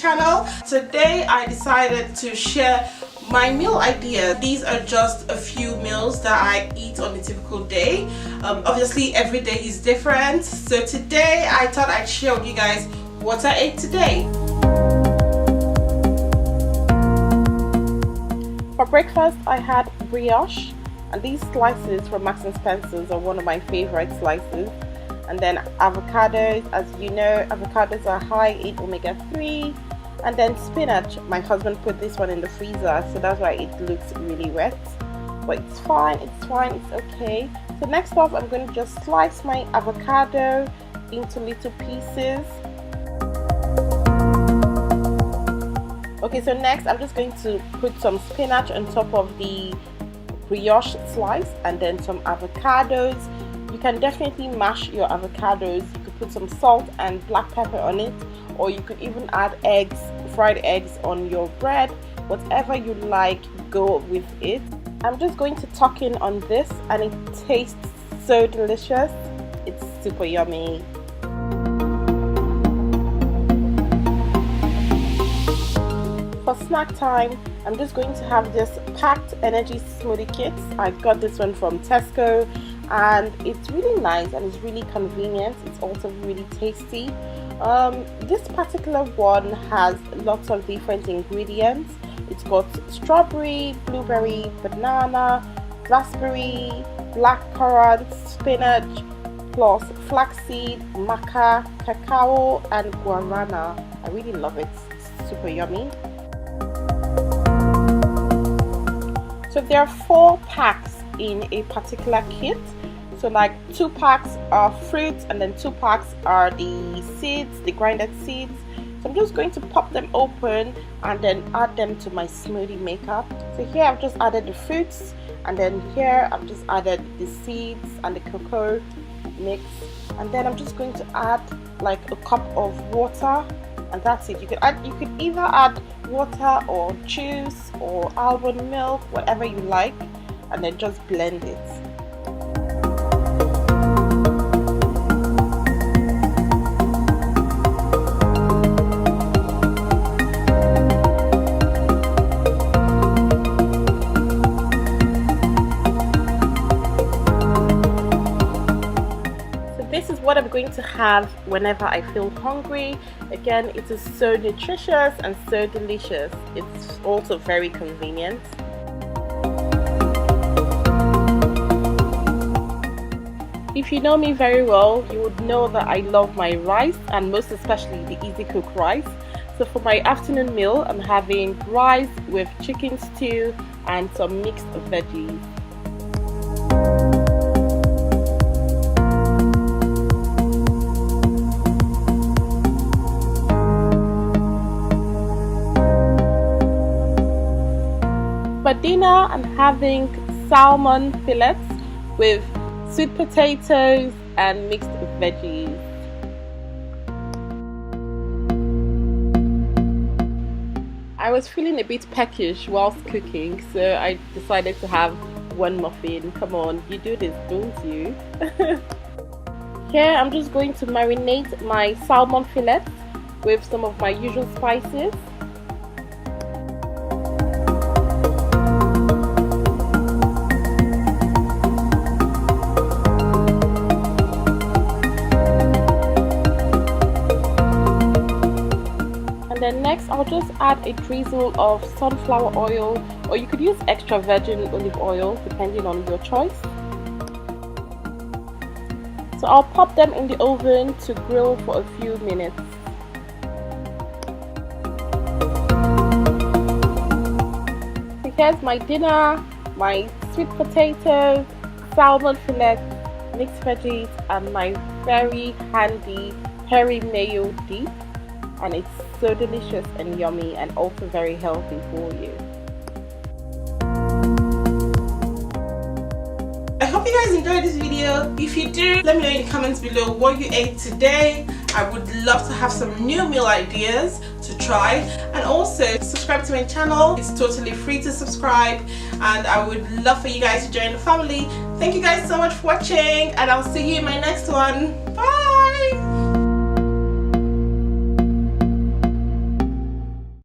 channel. Today I decided to share my meal ideas. These are just a few meals that I eat on a typical day. Obviously every day is different, so today I thought I'd share with you guys what I ate today. For breakfast I had brioche, and these slices from Marks and Spencer's are one of my favorite slices. And then avocados. As you know, avocados are high in omega-3. And then spinach. My husband put this one in the freezer, so that's why it looks really wet, but it's fine, it's okay. So next off, I'm going to just slice my avocado into little pieces. Okay, so next I'm just going to put some spinach on top of the brioche slice, and then some avocados. You can definitely mash your avocados. You could put some salt and black pepper on it, or you could even add eggs, fried eggs on your bread. Whatever you like, go with it. I'm just going to tuck in on this, and it tastes so delicious. It's super yummy. For snack time, I'm just going to have this packed energy smoothie kit. I got this one from Tesco, and it's really nice and it's really convenient. It's also really tasty. This particular one has lots of different ingredients. It's got strawberry, blueberry, banana, raspberry, black currant, spinach, plus flaxseed, maca, cacao, and guarana. I really love it. It's super yummy. So there are 4 packs in a particular kit. So like 2 packs are fruits, and then 2 packs are the seeds, the grinded seeds. So I'm just going to pop them open and then add them to my smoothie maker. So here I've just added the fruits, and then here I've just added the seeds and the cocoa mix, and then I'm just going to add like a cup of water, and that's it. You could either add water or juice or almond milk, whatever you like, and then just blend it. This is what I'm going to have whenever I feel hungry. Again, it is so nutritious and so delicious. It's also very convenient. If you know me very well, you would know that I love my rice, and most especially the easy cook rice. So for my afternoon meal, I'm having rice with chicken stew and some mixed veggies. For dinner, I'm having salmon fillets with sweet potatoes and mixed veggies. I was feeling a bit peckish whilst cooking, so I decided to have one muffin. Come on, you do this, don't you? Here I'm just going to marinate my salmon fillets with some of my usual spices. And then next I'll just add a drizzle of sunflower oil, or you could use extra virgin olive oil depending on your choice. So I'll pop them in the oven to grill for a few minutes. So here's my dinner, my sweet potatoes, salmon fillet, mixed veggies, and my very handy peri mayo dip. And it's so delicious and yummy, and also very healthy for you. I hope you guys enjoyed this video. If you do, let me know in the comments below what you ate today. I would love to have some new meal ideas to try, and also subscribe to my channel. It's totally free to subscribe, and I would love for you guys to join the family. Thank you guys so much for watching, and I'll see you in my next one. Bye.